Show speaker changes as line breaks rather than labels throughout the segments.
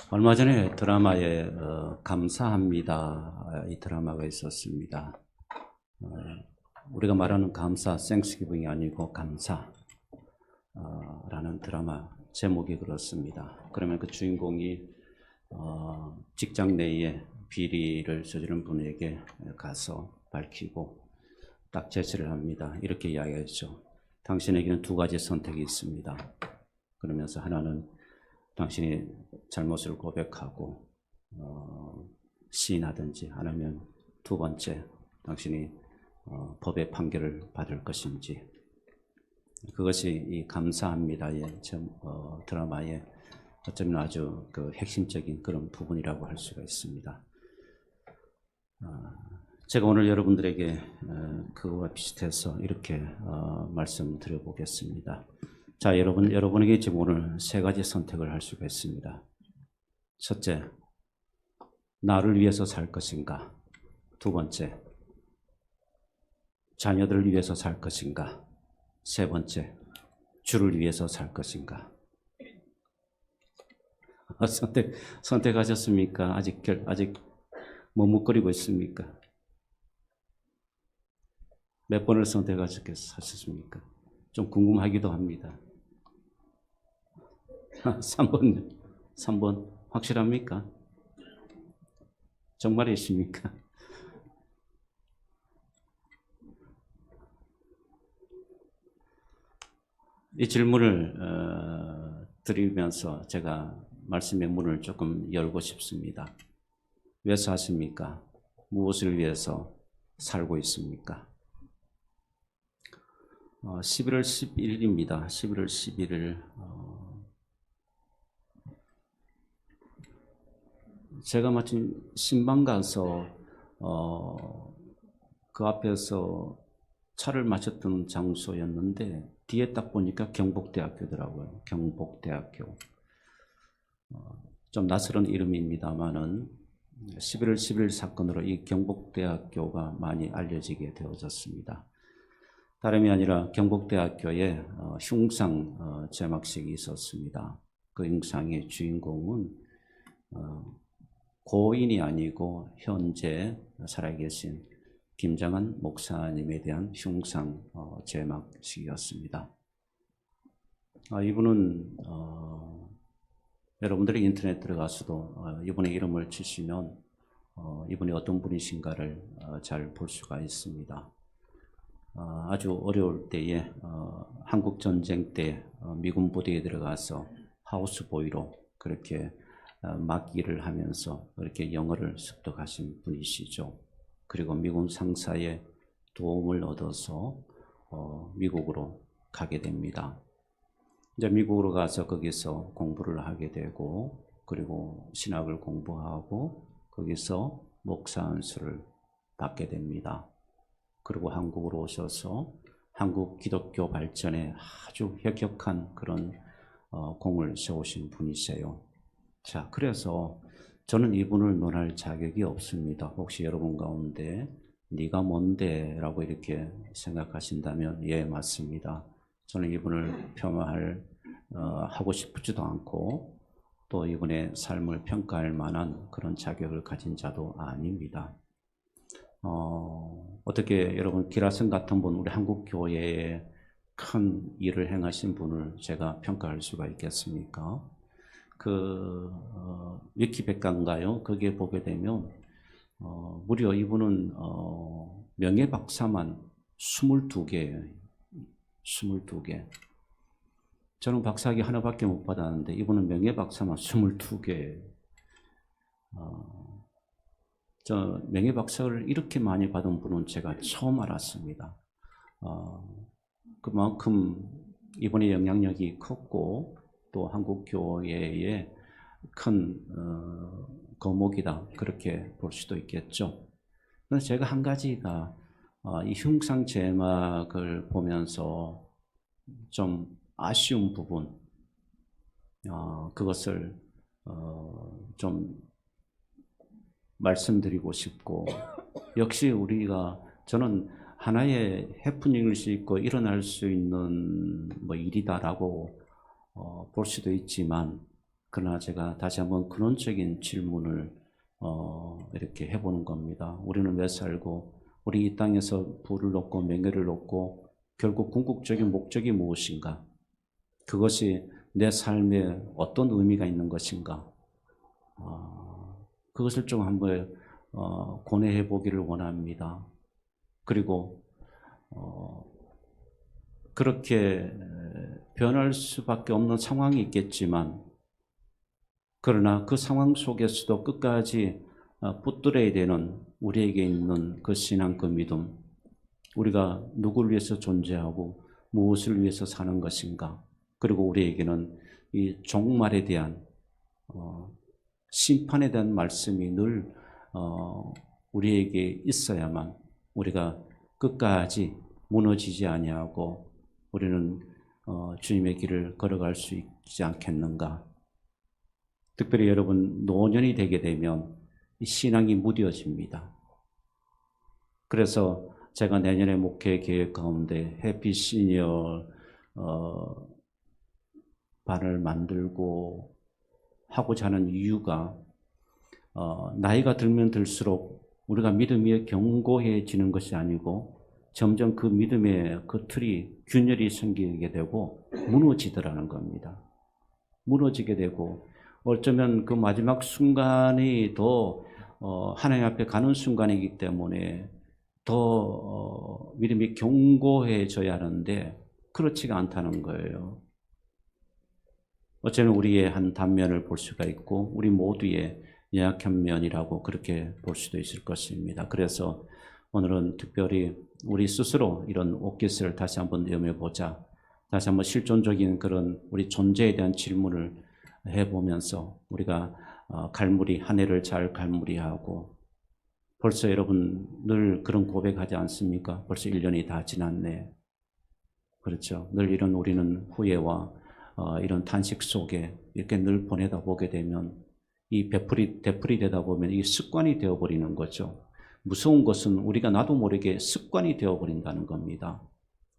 얼마 전에 드라마에 감사합니다 이 드라마가 있었습니다. 우리가 말하는 감사, 땡스기빙이 아니고 감사라는 드라마 제목이 그렇습니다. 그러면 그 주인공이 직장 내에 비리를 저지른 분에게 가서 밝히고 딱 제시를 합니다. 이렇게 이야기했죠. 당신에게는 두 가지 선택이 있습니다. 그러면서 하나는 당신이 잘못을 고백하고 시인하든지, 아니면 두 번째 당신이 법의 판결을 받을 것인지. 그것이 이 감사합니다의 드라마의 어쩌면 아주 그 핵심적인 그런 부분이라고 할 수가 있습니다. 제가 오늘 여러분들에게 그거와 비슷해서 이렇게 말씀드려 보겠습니다. 자, 여러분에게 지금 오늘 세 가지 선택을 할 수가 있습니다. 첫째, 나를 위해서 살 것인가? 두 번째, 자녀들을 위해서 살 것인가? 세 번째, 주를 위해서 살 것인가? 선택하셨습니까? 아직 머뭇거리고 있습니까? 몇 번을 선택하셨습니까? 좀 궁금하기도 합니다. 3번 확실합니까? 정말이십니까? 이 질문을 드리면서 제가 말씀의 문을 조금 열고 싶습니다. 왜 사십니까? 무엇을 위해서 살고 있습니까? 11월 11일입니다. 11월 11일 제가 마침 신방 가서 그 앞에서 차를 마셨던 장소였는데 뒤에 딱 보니까 경복대학교더라고요. 경복대학교. 좀 낯설은 이름입니다만은 11월 11일 사건으로 이 경복대학교가 많이 알려지게 되어졌습니다. 다름이 아니라 경복대학교에 흉상 제막식이 있었습니다. 그 흉상의 주인공은 고인이 아니고 현재 살아계신 김장한 목사님에 대한 흉상 제막식이었습니다. 이분은 여러분들이 인터넷 들어가서도 이분의 이름을 치시면 이분이 어떤 분이신가를 잘 볼 수가 있습니다. 아주 어려울 때에 한국전쟁 때 미군 부대에 들어가서 하우스보이로 그렇게 막일을 하면서 그렇게 영어를 습득하신 분이시죠. 그리고 미군 상사의 도움을 얻어서 미국으로 가게 됩니다. 이제 미국으로 가서 거기서 공부를 하게 되고, 그리고 신학을 공부하고 거기서 목사 안수를 받게 됩니다. 그리고 한국으로 오셔서 한국 기독교 발전에 아주 혁혁한 그런 공을 세우신 분이세요. 자, 그래서 저는 이분을 논할 자격이 없습니다. 혹시 여러분 가운데 네가 뭔데? 라고 이렇게 생각하신다면 예, 맞습니다. 저는 이분을 하고 싶지도 않고 또 이분의 삶을 평가할 만한 그런 자격을 가진 자도 아닙니다. 어떻게 여러분 기라성 같은 분, 우리 한국교회에 큰 일을 행하신 분을 제가 평가할 수가 있겠습니까? 위키백과인가요? 거기에 보게 되면 무려 이분은 명예박사만 22개예요. 22개. 저는 박사학위 하나밖에 못 받았는데 이분은 명예박사만 22개. 저 명예박사를 이렇게 많이 받은 분은 제가 처음 알았습니다. 그만큼 이분의 영향력이 컸고 또 한국교회의 큰 거목이다, 그렇게 볼 수도 있겠죠. 그래서 제가 한 가지가 이 흉상 제막을 보면서 좀 아쉬운 부분, 그것을 좀 말씀드리고 싶고, 역시 저는 하나의 해프닝일 수 있고 일어날 수 있는 일이다라고 볼 수도 있지만 그러나 제가 다시 한번 근원적인 질문을 이렇게 해보는 겁니다. 우리는 왜 살고 우리 이 땅에서 부를 얻고 명예를 얻고 결국 궁극적인 목적이 무엇인가? 그것이 내 삶에 어떤 의미가 있는 것인가? 그것을 좀 한번 고뇌해 보기를 원합니다. 그리고 그렇게 변할 수밖에 없는 상황이 있겠지만 그러나 그 상황 속에서도 끝까지 붙들어야 되는 우리에게 있는 그 신앙, 그 믿음, 우리가 누구를 위해서 존재하고 무엇을 위해서 사는 것인가, 그리고 우리에게는 이 종말에 대한 심판에 대한 말씀이 늘 우리에게 있어야만 우리가 끝까지 무너지지 아니하고 우리는 주님의 길을 걸어갈 수 있지 않겠는가. 특별히 여러분 노년이 되게 되면 이 신앙이 무뎌집니다. 그래서 제가 내년에 목회 계획 가운데 해피 시니어 반을 만들고 하고자 하는 이유가 나이가 들면 들수록 우리가 믿음이 견고해지는 것이 아니고 점점 그 믿음의 그 틀이 균열이 생기게 되고 무너지더라는 겁니다. 무너지게 되고 어쩌면 그 마지막 순간이 더 하나님 앞에 가는 순간이기 때문에 더 믿음이 견고해져야 하는데 그렇지가 않다는 거예요. 어쩌면 우리의 한 단면을 볼 수가 있고 우리 모두의 연약한 면이라고 그렇게 볼 수도 있을 것입니다. 그래서 오늘은 특별히 우리 스스로 이런 옷깃을 다시 한번 여며보자. 다시 한번 실존적인 그런 우리 존재에 대한 질문을 해보면서 우리가 갈무리, 한 해를 잘 갈무리하고 벌써 여러분 늘 그런 고백하지 않습니까? 벌써 1년이 다 지났네. 그렇죠. 늘 이런 우리는 후회와 이런 탄식 속에 이렇게 늘 보내다 보게 되면 이 되풀이 되다 보면 이게 습관이 되어버리는 거죠. 무서운 것은 우리가 나도 모르게 습관이 되어버린다는 겁니다.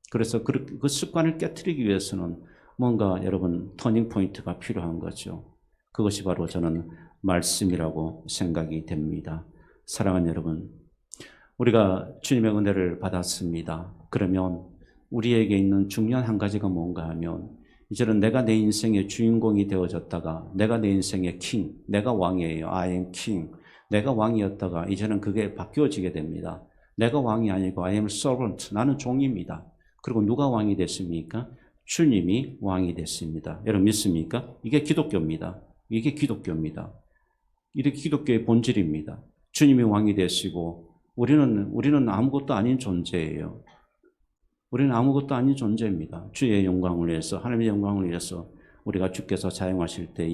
그래서 그 습관을 깨트리기 위해서는 뭔가 여러분 터닝 포인트가 필요한 거죠. 그것이 바로 저는 말씀이라고 생각이 됩니다. 사랑하는 여러분, 우리가 주님의 은혜를 받았습니다. 그러면 우리에게 있는 중요한 한 가지가 뭔가 하면 이제는 내가 내 인생의 주인공이 되어졌다가 내가 내 인생의 king, 내가 왕이에요. I am king. 내가 왕이었다가 이제는 그게 바뀌어지게 됩니다. 내가 왕이 아니고 I am servant. 나는 종입니다. 그리고 누가 왕이 됐습니까? 주님이 왕이 됐습니다. 여러분 믿습니까? 이게 기독교입니다. 이게 기독교입니다. 이게 기독교의 본질입니다. 주님이 왕이 되시고 우리는 아무것도 아닌 존재예요. 우리는 아무것도 아닌 존재입니다. 주의 영광을 위해서, 하나님의 영광을 위해서 우리가 주께서 사용하실 때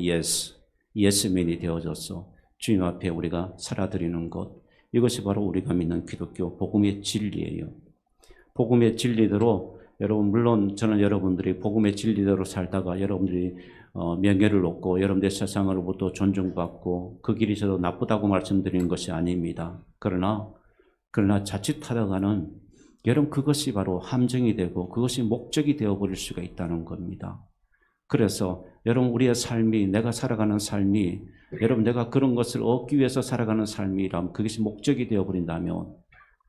예스맨이 되어져서 주님 앞에 우리가 살아드리는 것, 이것이 바로 우리가 믿는 기독교 복음의 진리예요. 복음의 진리대로 여러분, 물론 저는 여러분들이 복음의 진리대로 살다가 여러분들이 명예를 얻고 여러분들 세상으로부터 존중받고 그 길이 저도 나쁘다고 말씀드리는 것이 아닙니다. 그러나 자칫하다가는 여러분 그것이 바로 함정이 되고 그것이 목적이 되어버릴 수가 있다는 겁니다. 그래서 여러분 우리의 삶이, 내가 살아가는 삶이 여러분 내가 그런 것을 얻기 위해서 살아가는 삶이라면 그것이 목적이 되어버린다면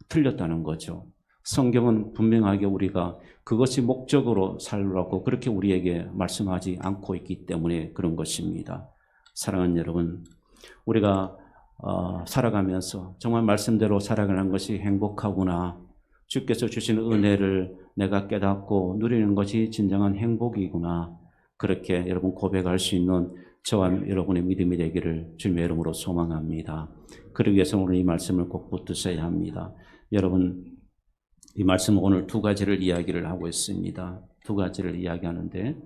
틀렸다는 거죠. 성경은 분명하게 우리가 그것이 목적으로 살라고 그렇게 우리에게 말씀하지 않고 있기 때문에 그런 것입니다. 사랑하는 여러분, 우리가 살아가면서 정말 말씀대로 살아가는 것이 행복하구나, 주께서 주시는 은혜를 내가 깨닫고 누리는 것이 진정한 행복이구나, 그렇게 여러분 고백할 수 있는 저와 여러분의 믿음이 되기를 주님의 이름으로 소망합니다. 그러기 위해서 오늘 이 말씀을 꼭 붙드셔야 합니다. 여러분, 이 말씀 오늘 두 가지를 이야기를 하고 있습니다. 두 가지를 이야기하는데,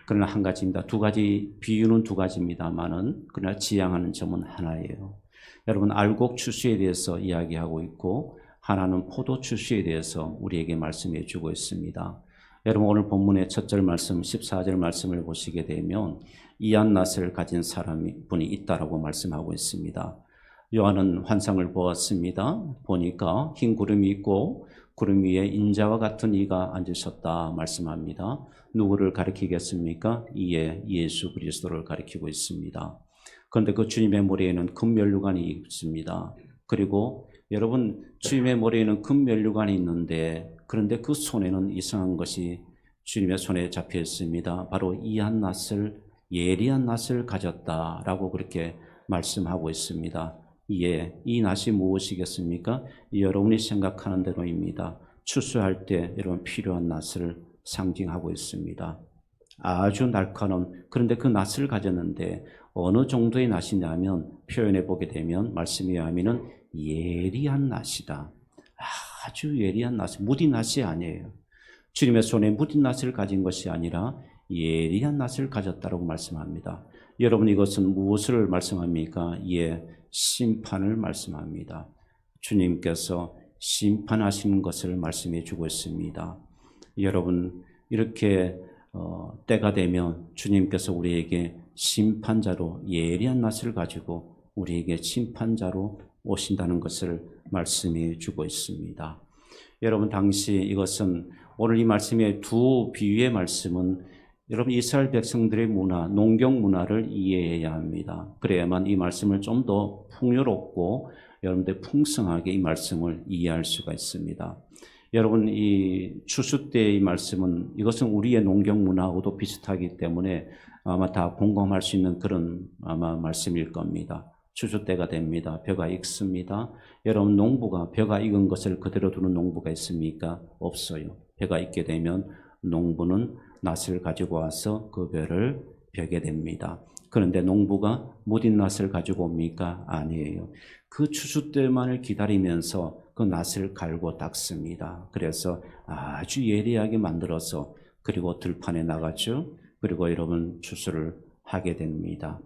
그러나 한 가지입니다. 두 가지, 비유는 두 가지입니다만은, 그러나 지향하는 점은 하나예요. 여러분, 알곡 추수에 대해서 이야기하고 있고, 하나는 포도 추수에 대해서 우리에게 말씀해 주고 있습니다. 여러분, 오늘 본문의 첫 절 말씀, 14절 말씀을 보시게 되면, 이한 낫을 가진 분이 있다라고 말씀하고 있습니다. 요한은 환상을 보았습니다. 보니까 흰 구름이 있고, 구름 위에 인자와 같은 이가 앉으셨다 말씀합니다. 누구를 가리키겠습니까? 이에 예수 그리스도를 가리키고 있습니다. 그런데 그 주님의 머리에는 금면류관이 있습니다. 그리고 여러분, 주님의 머리에는 금면류관이 있는데, 그런데 그 손에는 이상한 것이 주님의 손에 잡혀 있습니다. 바로 이한 낫을, 예리한 낫을 가졌다라고 그렇게 말씀하고 있습니다. 이에 이 낫이 무엇이겠습니까? 여러분이 생각하는 대로입니다. 추수할 때 여러분 필요한 낫을 상징하고 있습니다. 아주 날카로운, 그런데 그 낫을 가졌는데 어느 정도의 낫이냐면 표현해 보게 되면 말씀에 의하면 예리한 낫이다. 아주 예리한 낫, 무딘 낫이 아니에요. 주님의 손에 무딘 낫을 가진 것이 아니라 예리한 낫을 가졌다고 말씀합니다. 여러분, 이것은 무엇을 말씀합니까? 예, 심판을 말씀합니다. 주님께서 심판하시는 것을 말씀해 주고 있습니다. 여러분, 이렇게 때가 되면 주님께서 우리에게 심판자로 예리한 낫을 가지고 우리에게 심판자로 오신다는 것을 말씀해 주고 있습니다. 여러분, 당시 이것은 오늘 이 말씀의 두 비유의 말씀은 여러분 이스라엘 백성들의 문화, 농경 문화를 이해해야 합니다. 그래야만 이 말씀을 좀 더 풍요롭고 여러분들 풍성하게 이 말씀을 이해할 수가 있습니다. 여러분, 이 추수 때의 말씀은 이것은 우리의 농경 문화하고도 비슷하기 때문에 아마 다 공감할 수 있는 그런 아마 말씀일 겁니다. 추수 때가 됩니다. 벼가 익습니다. 여러분, 농부가 벼가 익은 것을 그대로 두는 농부가 있습니까? 없어요. 벼가 익게 되면 농부는 낫을 가지고 와서 그 벼를 벼게 됩니다. 그런데 농부가 무딘 낫을 가지고 옵니까? 아니에요. 그 추수 때만을 기다리면서 그 낫을 갈고 닦습니다. 그래서 아주 예리하게 만들어서 그리고 들판에 나갔죠. 그리고 여러분 추수를 하게 됩니다.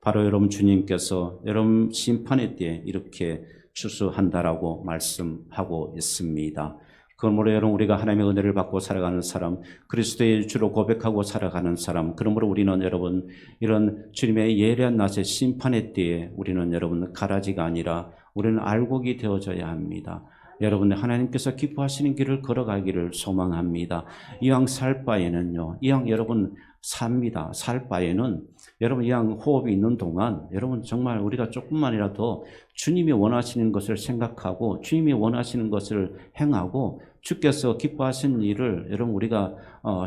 바로 여러분 주님께서 여러분 심판의 때에 이렇게 추수한다라고 말씀하고 있습니다. 그러므로 여러분 우리가 하나님의 은혜를 받고 살아가는 사람, 그리스도의 주로 고백하고 살아가는 사람, 그러므로 우리는 여러분 이런 주님의 예리한 낫의 심판의 때에 우리는 여러분 가라지가 아니라 우리는 알곡이 되어져야 합니다. 여러분, 하나님께서 기뻐하시는 길을 걸어가기를 소망합니다. 이왕 살 바에는요, 이왕 여러분 삽니다. 살 바에는 여러분 이왕 호흡이 있는 동안 여러분 정말 우리가 조금만이라도 주님이 원하시는 것을 생각하고 주님이 원하시는 것을 행하고 주께서 기뻐하시는 일을 여러분 우리가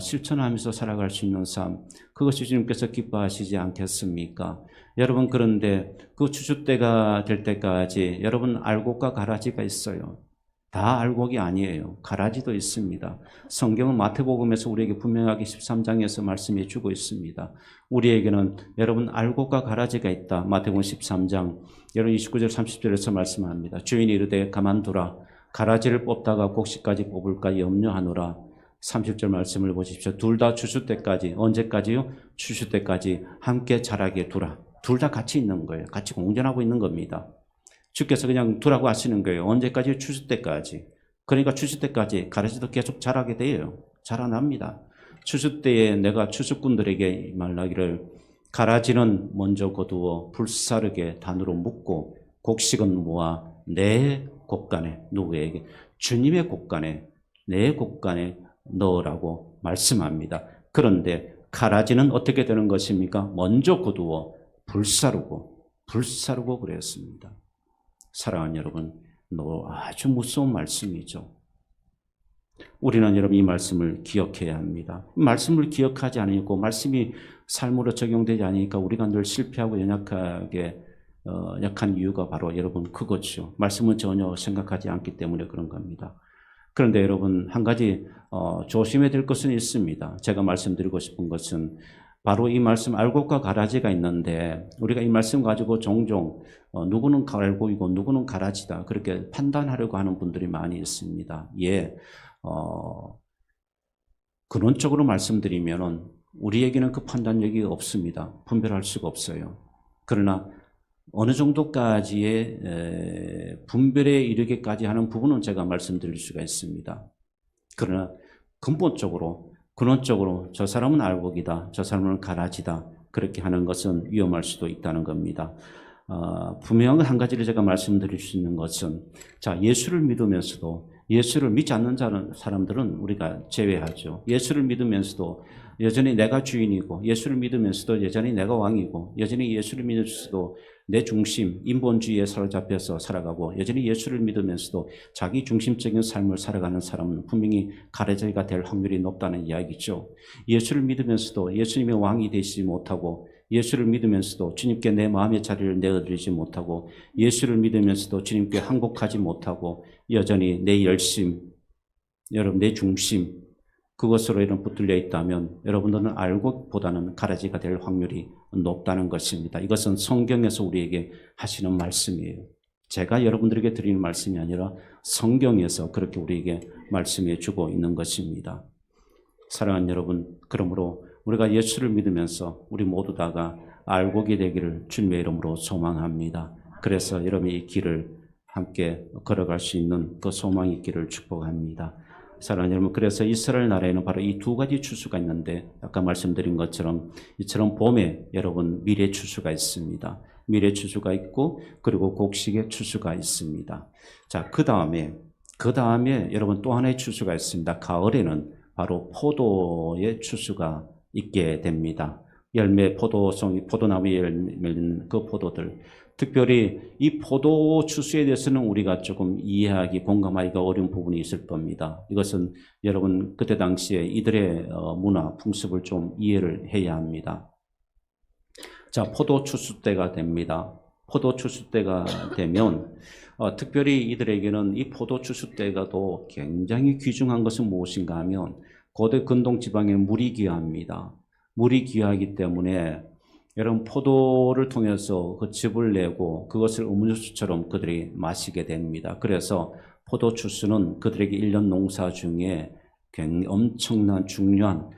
실천하면서 살아갈 수 있는 삶, 그것이 주님께서 기뻐하시지 않겠습니까? 여러분, 그런데 그 추수 때가 될 때까지 여러분 알곡과 가라지가 있어요. 다 알곡이 아니에요. 가라지도 있습니다. 성경은 마태복음에서 우리에게 분명하게 13장에서 말씀해 주고 있습니다. 우리에게는 여러분 알곡과 가라지가 있다. 마태복음 13장 여러분 29절 30절에서 말씀합니다. 주인이 이르되 가만두라. 가라지를 뽑다가 곡식까지 뽑을까 염려하노라. 30절 말씀을 보십시오. 둘 다 추수 때까지, 언제까지요? 추수 때까지 함께 자라게 두라. 둘 다 같이 있는 거예요. 같이 공존하고 있는 겁니다. 주께서 그냥 두라고 하시는 거예요. 언제까지? 추수 때까지. 그러니까 추수 때까지 가라지도 계속 자라게 돼요. 자라납니다. 추수 때에 내가 추수꾼들에게 말하기를 가라지는 먼저 거두어 불사르게 단으로 묶고 곡식은 모아 내 곡간에, 누구에게? 주님의 곡간에, 내 곡간에 넣으라고 말씀합니다. 그런데 가라지는 어떻게 되는 것입니까? 먼저 거두어 불사르고 그랬습니다. 사랑하는 여러분, 아주 무서운 말씀이죠. 우리는 여러분 이 말씀을 기억해야 합니다. 말씀을 기억하지 않으니까 말씀이 삶으로 적용되지 않으니까 우리가 늘 실패하고 약한 이유가 바로 여러분 그거죠. 말씀은 전혀 생각하지 않기 때문에 그런 겁니다. 그런데 여러분 한 가지 조심해야 될 것은 있습니다. 제가 말씀드리고 싶은 것은 바로 이 말씀 알곡과 가라지가 있는데 우리가 이 말씀 가지고 종종 누구는 알곡이고 누구는 가라지다 그렇게 판단하려고 하는 분들이 많이 있습니다. 예, 근원적으로 말씀드리면은 우리에게는 그 판단력이 없습니다. 분별할 수가 없어요. 그러나 어느 정도까지의 분별에 이르기까지 하는 부분은 제가 말씀드릴 수가 있습니다. 그러나 근본적으로 저 사람은 알곡이다, 저 사람은 가라지다 그렇게 하는 것은 위험할 수도 있다는 겁니다. 분명한 한 가지를 제가 말씀드릴 수 있는 것은 자, 예수를 믿으면서도 예수를 믿지 않는 사람들은 우리가 제외하죠. 예수를 믿으면서도 여전히 내가 주인이고, 예수를 믿으면서도 여전히 내가 왕이고, 여전히 예수를 믿으면서도 내 중심, 인본주의에 사로잡혀서 살아가고, 여전히 예수를 믿으면서도 자기 중심적인 삶을 살아가는 사람은 분명히 가래자리가 될 확률이 높다는 이야기죠. 예수를 믿으면서도 예수님의 왕이 되시지 못하고, 예수를 믿으면서도 주님께 내 마음의 자리를 내어드리지 못하고, 예수를 믿으면서도 주님께 항복하지 못하고, 여전히 내 열심, 여러분 내 중심, 그것으로 이런 붙들려 있다면 여러분들은 알고보다는 가라지가 될 확률이 높다는 것입니다. 이것은 성경에서 우리에게 하시는 말씀이에요. 제가 여러분들에게 드리는 말씀이 아니라 성경에서 그렇게 우리에게 말씀해 주고 있는 것입니다. 사랑하는 여러분, 그러므로 우리가 예수를 믿으면서 우리 모두 다가 알고게 되기를 주님의 이름으로 소망합니다. 그래서 여러분이 이 길을 함께 걸어갈 수 있는 그 소망이 있기를 축복합니다. 사랑하는 여러분, 그래서 이스라엘 나라에는 바로 이 두 가지 추수가 있는데, 아까 말씀드린 것처럼 이처럼 봄에 여러분 미래 추수가 있습니다. 미래 추수가 있고, 그리고 곡식의 추수가 있습니다. 자, 그 다음에 여러분 또 하나의 추수가 있습니다. 가을에는 바로 포도의 추수가 있게 됩니다. 열매, 포도나무에 열매는 그 포도들. 특별히 이 포도 추수에 대해서는 우리가 조금 이해하기, 공감하기가 어려운 부분이 있을 겁니다. 이것은 여러분 그때 당시에 이들의 문화, 풍습을 좀 이해를 해야 합니다. 자, 포도 추수 때가 됩니다. 포도 추수 때가 되면 특별히 이들에게는 이 포도 추수 때가 또 굉장히 귀중한 것은 무엇인가 하면 고대 근동 지방에 물이 귀합니다. 물이 귀하기 때문에 여러분 포도를 통해서 그 즙을 내고 그것을 음료수처럼 그들이 마시게 됩니다. 그래서 포도 추수는 그들에게 1년 농사 중에 굉장히 엄청난 중요한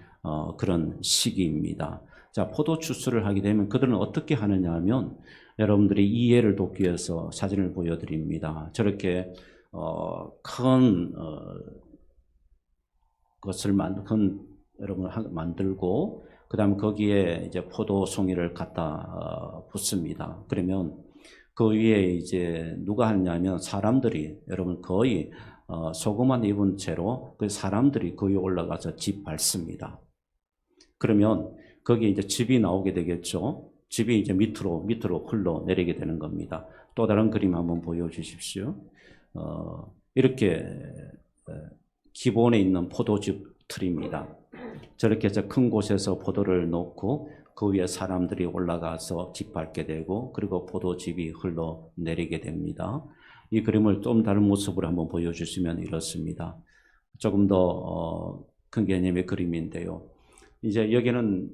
그런 시기입니다. 자, 포도 추수를 하게 되면 그들은 어떻게 하느냐 하면 여러분들이 이해를 돕기 위해서 사진을 보여드립니다. 저렇게 큰 것을 여러분 만들고 그 다음 거기에 이제 포도 송이를 갖다 붓습니다. 그러면 그 위에 이제 누가 하냐면 사람들이 여러분 거의 소금만 입은 채로 그 사람들이 그 위에 올라가서 집 밟습니다. 그러면 거기에 이제 즙이 나오게 되겠죠. 즙이 이제 밑으로 흘러내리게 되는 겁니다. 또 다른 그림 한번 보여주십시오. 이렇게 기본에 있는 포도즙 틀입니다. 저렇게 해서 큰 곳에서 포도를 놓고 그 위에 사람들이 올라가서 짚밟게 되고 그리고 포도즙이 흘러내리게 됩니다. 이 그림을 좀 다른 모습으로 한번 보여주시면 이렇습니다. 조금 더 큰 개념의 그림인데요. 이제 여기는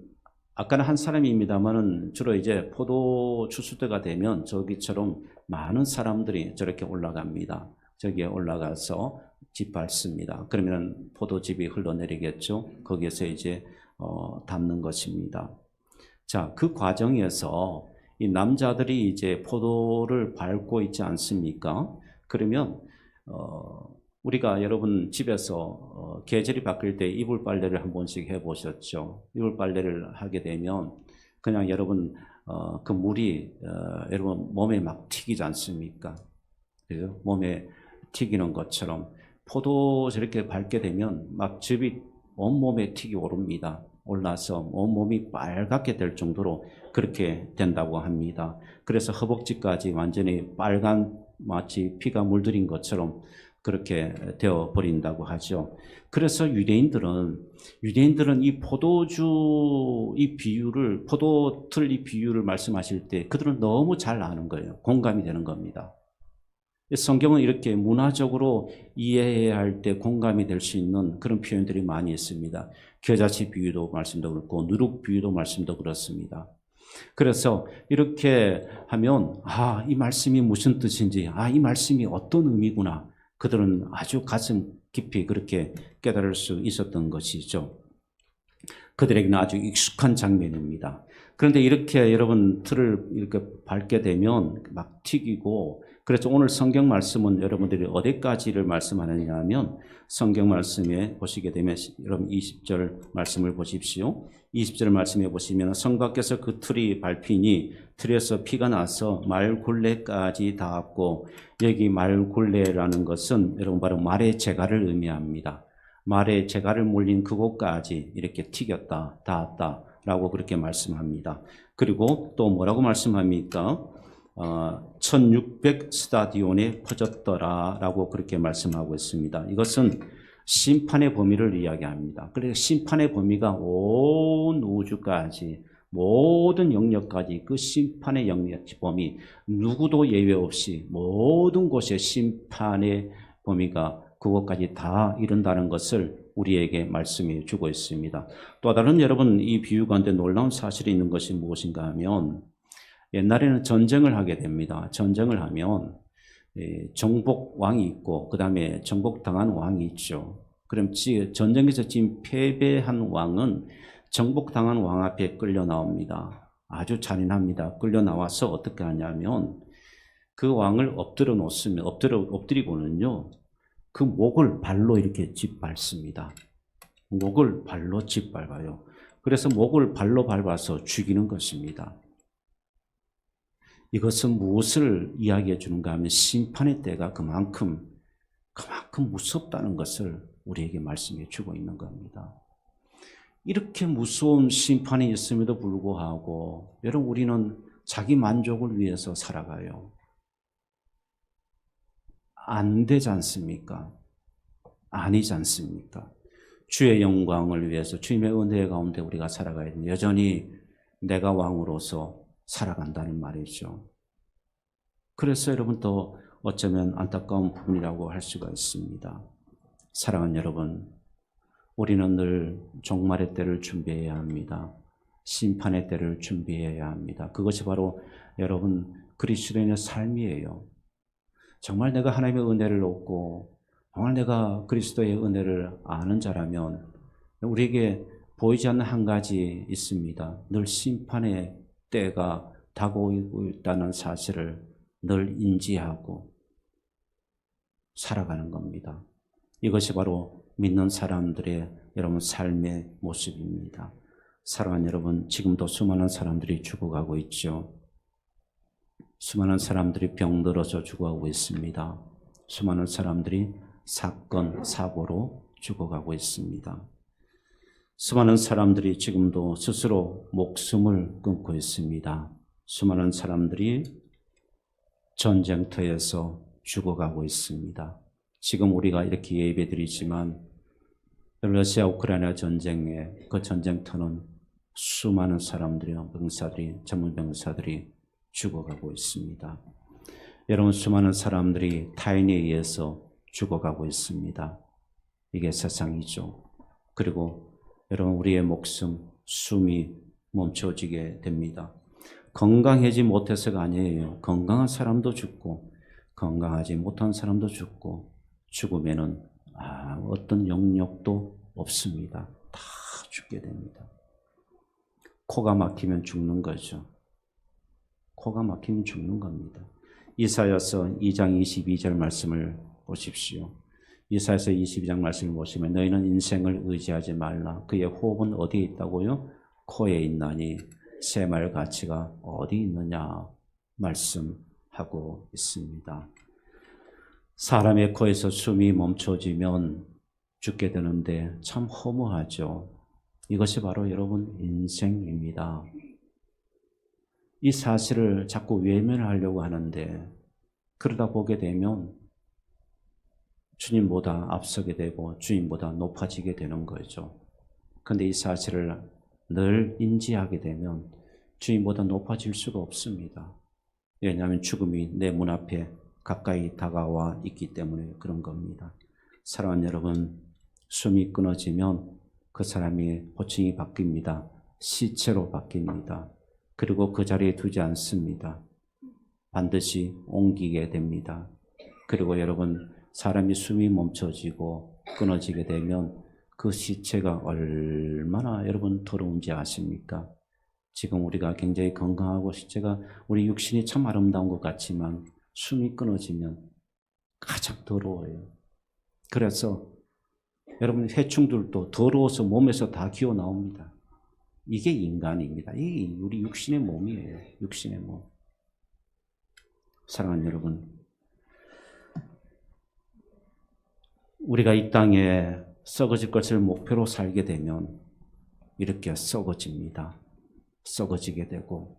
아까는 한 사람입니다만은 주로 이제 포도 추수 때가 되면 저기처럼 많은 사람들이 저렇게 올라갑니다. 저기에 올라가서 짚밟습니다. 그러면 포도즙이 흘러내리겠죠. 거기에서 이제 담는 것입니다. 자, 그 과정에서 이 남자들이 이제 포도를 밟고 있지 않습니까? 그러면 우리가 여러분 집에서 계절이 바뀔 때 이불 빨래를 한 번씩 해보셨죠? 이불 빨래를 하게 되면 그냥 여러분 그 물이 여러분 몸에 막 튀기지 않습니까? 그죠? 몸에 튀기는 것처럼 포도 저렇게 밟게 되면 막 즙이 온몸에 튀기 오릅니다. 올라서 온몸이 빨갛게 될 정도로 그렇게 된다고 합니다. 그래서 허벅지까지 완전히 빨간 마치 피가 물들인 것처럼 그렇게 되어 버린다고 하죠. 그래서 유대인들은 이 포도주 이 비유를 포도틀 이 비유를 말씀하실 때 그들은 너무 잘 아는 거예요. 공감이 되는 겁니다. 성경은 이렇게 문화적으로 이해해야 할 때 공감이 될 수 있는 그런 표현들이 많이 있습니다. 겨자씨 비유도 말씀도 그렇고 누룩 비유도 말씀도 그렇습니다. 그래서 이렇게 하면 이 말씀이 무슨 뜻인지 이 말씀이 어떤 의미구나 그들은 아주 가슴 깊이 그렇게 깨달을 수 있었던 것이죠. 그들에게는 아주 익숙한 장면입니다. 그런데 이렇게 여러분 틀을 이렇게 밟게 되면 막 튀기고, 그래서 오늘 성경 말씀은 여러분들이 어디까지를 말씀하느냐 하면 성경 말씀에 보시게 되면 여러분 20절 말씀을 보십시오. 20절 말씀에 보시면 성 밖에서 그 틀이 밟히니 틀에서 피가 나서 말굴레까지 닿았고, 여기 말굴레라는 것은 여러분 바로 말의 재갈을 의미합니다. 말의 재갈을 물린 그곳까지 이렇게 튀겼다, 닿았다 라고 그렇게 말씀합니다. 그리고 또 뭐라고 말씀합니까? 1600 스타디온에 퍼졌더라 라고 그렇게 말씀하고 있습니다. 이것은 심판의 범위를 이야기합니다. 그래서 심판의 범위가 온 우주까지, 모든 영역까지, 그 심판의 영역 범위, 누구도 예외 없이 모든 곳에 심판의 범위가 그것까지 다 이른다는 것을 우리에게 말씀해 주고 있습니다. 또 다른 여러분, 이 비유 가운데 놀라운 사실이 있는 것이 무엇인가 하면, 옛날에는 전쟁을 하게 됩니다. 전쟁을 하면 정복 왕이 있고 그 다음에 정복당한 왕이 있죠. 그럼 전쟁에서 지금 패배한 왕은 정복당한 왕 앞에 끌려 나옵니다. 아주 잔인합니다. 끌려 나와서 어떻게 하냐면 그 왕을 엎드려 놓습니다. 엎드리고는요, 그 목을 발로 이렇게 짓밟습니다. 목을 발로 짓밟아요. 그래서 목을 발로 밟아서 죽이는 것입니다. 이것은 무엇을 이야기해 주는가 하면 심판의 때가 그만큼 무섭다는 것을 우리에게 말씀해 주고 있는 겁니다. 이렇게 무서운 심판이 있음에도 불구하고 여러분, 우리는 자기 만족을 위해서 살아가요. 안 되지 않습니까? 아니지 않습니까? 주의 영광을 위해서 주님의 은혜 가운데 우리가 살아가야 됩니다. 여전히 내가 왕으로서 살아간다는 말이죠. 그래서 여러분, 또 어쩌면 안타까운 부분이라고 할 수가 있습니다. 사랑하는 여러분, 우리는 늘 종말의 때를 준비해야 합니다. 심판의 때를 준비해야 합니다. 그것이 바로 여러분 그리스도인의 삶이에요. 정말 내가 하나님의 은혜를 얻고 정말 내가 그리스도의 은혜를 아는 자라면 우리에게 보이지 않는 한 가지 있습니다. 늘 심판의 때가 다가오고 있다는 사실을 늘 인지하고 살아가는 겁니다. 이것이 바로 믿는 사람들의 여러분 삶의 모습입니다. 사랑하는 여러분, 지금도 수많은 사람들이 죽어가고 있죠. 수많은 사람들이 병들어서 죽어가고 있습니다. 수많은 사람들이 사건, 사고로 죽어가고 있습니다. 수많은 사람들이 지금도 스스로 목숨을 끊고 있습니다. 수많은 사람들이 전쟁터에서 죽어가고 있습니다. 지금 우리가 이렇게 예배드리지만 러시아 우크라이나 전쟁에 그 전쟁터는 수많은 사람들이, 병사들이, 전문 병사들이 죽어가고 있습니다. 여러분, 수많은 사람들이 타인에 의해서 죽어가고 있습니다. 이게 세상이죠. 그리고 여러분, 우리의 목숨, 숨이 멈춰지게 됩니다. 건강하지 못해서가 아니에요. 건강한 사람도 죽고 건강하지 못한 사람도 죽고, 죽으면은 어떤 영역도 없습니다. 다 죽게 됩니다. 코가 막히면 죽는 거죠. 코가 막히면 죽는 겁니다. 이사야서 2장 22절 말씀을 보십시오. 이사야서 22장 말씀을 보시면 너희는 인생을 의지하지 말라. 그의 호흡은 어디에 있다고요? 코에 있나니 새말 가치가 어디 있느냐 말씀하고 있습니다. 사람의 코에서 숨이 멈춰지면 죽게 되는데 참 허무하죠. 이것이 바로 여러분 인생입니다. 이 사실을 자꾸 외면하려고 하는데 그러다 보게 되면 주님보다 앞서게 되고 주님보다 높아지게 되는 거죠. 그런데 이 사실을 늘 인지하게 되면 주님보다 높아질 수가 없습니다. 왜냐하면 죽음이 내 문 앞에 가까이 다가와 있기 때문에 그런 겁니다. 사랑하는 여러분, 숨이 끊어지면 그 사람의 호칭이 바뀝니다. 시체로 바뀝니다. 그리고 그 자리에 두지 않습니다. 반드시 옮기게 됩니다. 그리고 여러분, 사람이 숨이 멈춰지고 끊어지게 되면 그 시체가 얼마나 여러분 더러운지 아십니까? 지금 우리가 굉장히 건강하고 실제가 우리 육신이 참 아름다운 것 같지만 숨이 끊어지면 가장 더러워요. 그래서 여러분 해충들도 더러워서 몸에서 다 기어 나옵니다. 이게 인간입니다. 이게 우리 육신의 몸이에요. 육신의 몸. 사랑하는 여러분, 우리가 이 땅에 썩어질 것을 목표로 살게 되면 이렇게 썩어집니다. 썩어지게 되고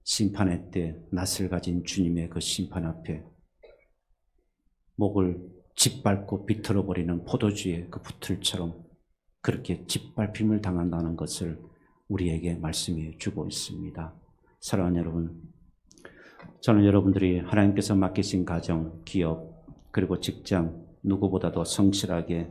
심판의 때 낯을 가진 주님의 그 심판 앞에 목을 짓밟고 비틀어버리는 포도주의 그 부틀처럼 그렇게 짓밟힘을 당한다는 것을 우리에게 말씀해 주고 있습니다. 사랑하는 여러분, 저는 여러분들이 하나님께서 맡기신 가정, 기업, 그리고 직장 누구보다도 성실하게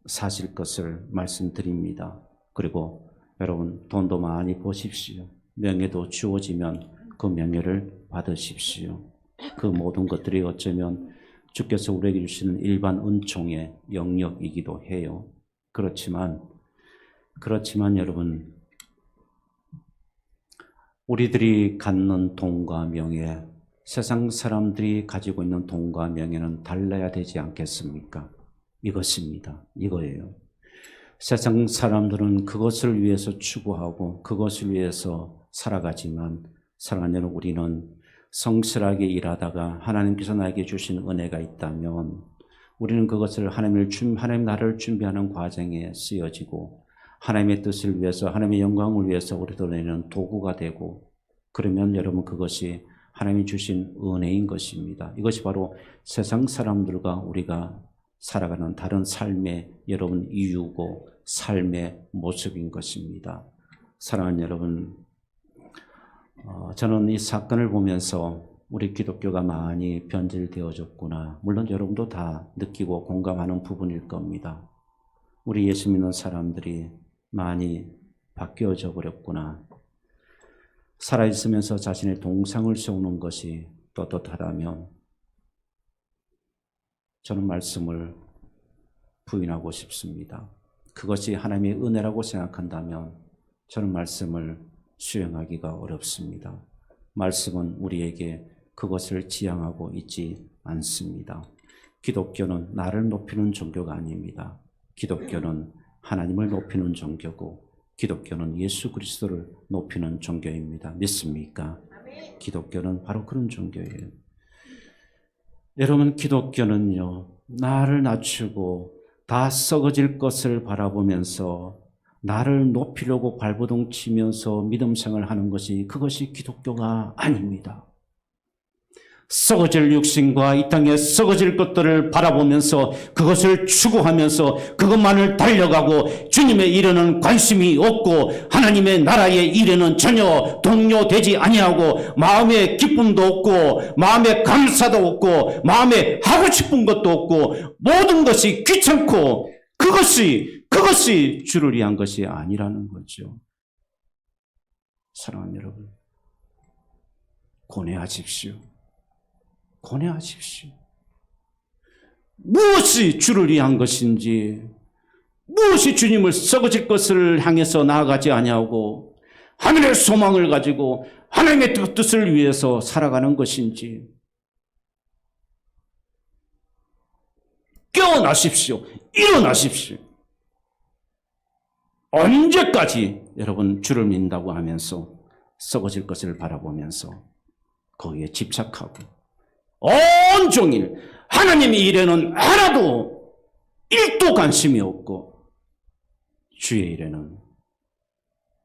사실 것을 말씀드립니다. 그리고 여러분 돈도 많이 버십시오. 명예도 주어지면 그 명예를 받으십시오. 그 모든 것들이 어쩌면 주께서 우리에게 주시는 일반 은총의 영역이기도 해요. 그렇지만 여러분, 우리들이 갖는 돈과 명예, 세상 사람들이 가지고 있는 돈과 명예는 달라야 되지 않겠습니까? 이것입니다. 이거예요. 세상 사람들은 그것을 위해서 추구하고 그것을 위해서 살아가지만 사랑하는 여러분, 우리는 성실하게 일하다가 하나님께서 나에게 주신 은혜가 있다면 우리는 그것을 하나님 나라를 준비하는 과정에 쓰여지고 하나님의 뜻을 위해서 하나님의 영광을 위해서 우리도 내는 도구가 되고 그러면 여러분 그것이 하나님이 주신 은혜인 것입니다. 이것이 바로 세상 사람들과 우리가 살아가는 다른 삶의 여러분 이유고 삶의 모습인 것입니다. 사랑하는 여러분, 저는 이 사건을 보면서 우리 기독교가 많이 변질되어졌구나. 물론 여러분도 다 느끼고 공감하는 부분일 겁니다. 우리 예수 믿는 사람들이 많이 바뀌어져 버렸구나. 살아있으면서 자신의 동상을 세우는 것이 떳떳하다면 저는 말씀을 부인하고 싶습니다. 그것이 하나님의 은혜라고 생각한다면 저는 말씀을 수행하기가 어렵습니다. 말씀은 우리에게 그것을 지향하고 있지 않습니다. 기독교는 나를 높이는 종교가 아닙니다. 기독교는 하나님을 높이는 종교고 기독교는 예수 그리스도를 높이는 종교입니다. 믿습니까? 기독교는 바로 그런 종교예요. 여러분, 기독교는요, 나를 낮추고 다 썩어질 것을 바라보면서 나를 높이려고 발버둥 치면서 믿음 생활하는 것이 그것이 기독교가 아닙니다. 썩어질 육신과 이 땅에 썩어질 것들을 바라보면서 그것을 추구하면서 그것만을 달려가고 주님의 일에는 관심이 없고 하나님의 나라의 일에는 전혀 동요되지 아니하고 마음에 기쁨도 없고 마음에 감사도 없고 마음에 하고 싶은 것도 없고 모든 것이 귀찮고 그것이 주를 위한 것이 아니라는 거죠. 사랑하는 여러분, 고뇌하십시오. 고뇌하십시오. 무엇이 주를 위한 것인지, 무엇이 주님을 썩어질 것을 향해서 나아가지 아니하고 하늘의 소망을 가지고 하나님의 뜻을 위해서 살아가는 것인지 깨어나십시오. 일어나십시오. 언제까지 여러분 주를 믿는다고 하면서 썩어질 것을 바라보면서 거기에 집착하고 온종일 하나님의 일에는 하나도 1도 관심이 없고 주의 일에는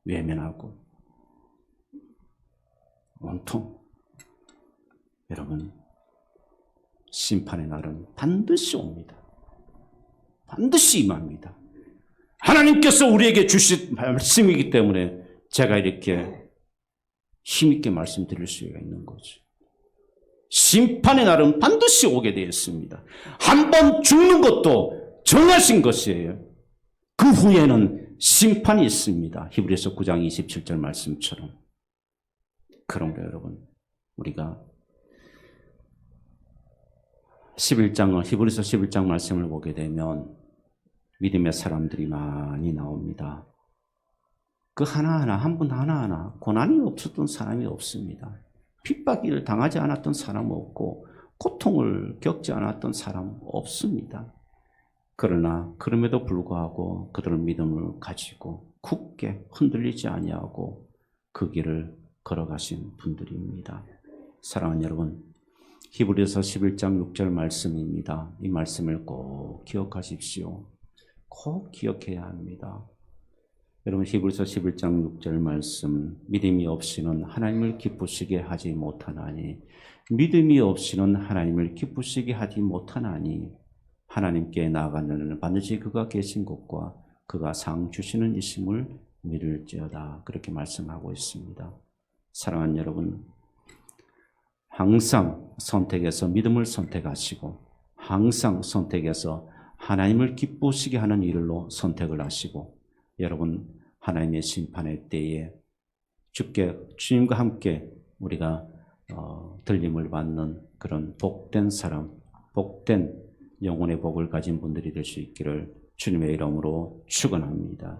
외면하고 온통 여러분 심판의 날은 반드시 옵니다. 반드시 임합니다. 하나님께서 우리에게 주신 말씀이기 때문에 제가 이렇게 힘있게 말씀드릴 수가 있는 거죠. 심판의 날은 반드시 오게 되어 있습니다. 한 번 죽는 것도 정하신 것이에요. 그 후에는 심판이 있습니다. 히브리서 9장 27절 말씀처럼. 그러므로 여러분, 우리가 히브리서 11장 말씀을 보게 되면 믿음의 사람들이 많이 나옵니다. 그 하나하나, 한 분 하나하나 고난이 없었던 사람이 없습니다. 핍박을 당하지 않았던 사람 없고 고통을 겪지 않았던 사람 없습니다. 그러나 그럼에도 불구하고 그들은 믿음을 가지고 굳게 흔들리지 아니하고 그 길을 걸어가신 분들입니다. 사랑하는 여러분, 히브리서 11장 6절 말씀입니다. 이 말씀을 꼭 기억하십시오. 꼭 기억해야 합니다. 여러분, 히브리서 11장 6절 말씀, 믿음이 없이는 하나님을 기쁘시게 하지 못하나니, 믿음이 없이는 하나님을 기쁘시게 하지 못하나니, 하나님께 나아가는 반드시 그가 계신 곳과 그가 상 주시는 이심을 믿을지어다. 그렇게 말씀하고 있습니다. 사랑하는 여러분, 항상 선택해서 믿음을 선택하시고 항상 선택해서 하나님을 기쁘시게 하는 일로 선택을 하시고 여러분 하나님의 심판의 때에 주님과 함께 우리가 들림을 받는 그런 복된 사람, 복된 영혼의 복을 가진 분들이 될 수 있기를 주님의 이름으로 축원합니다.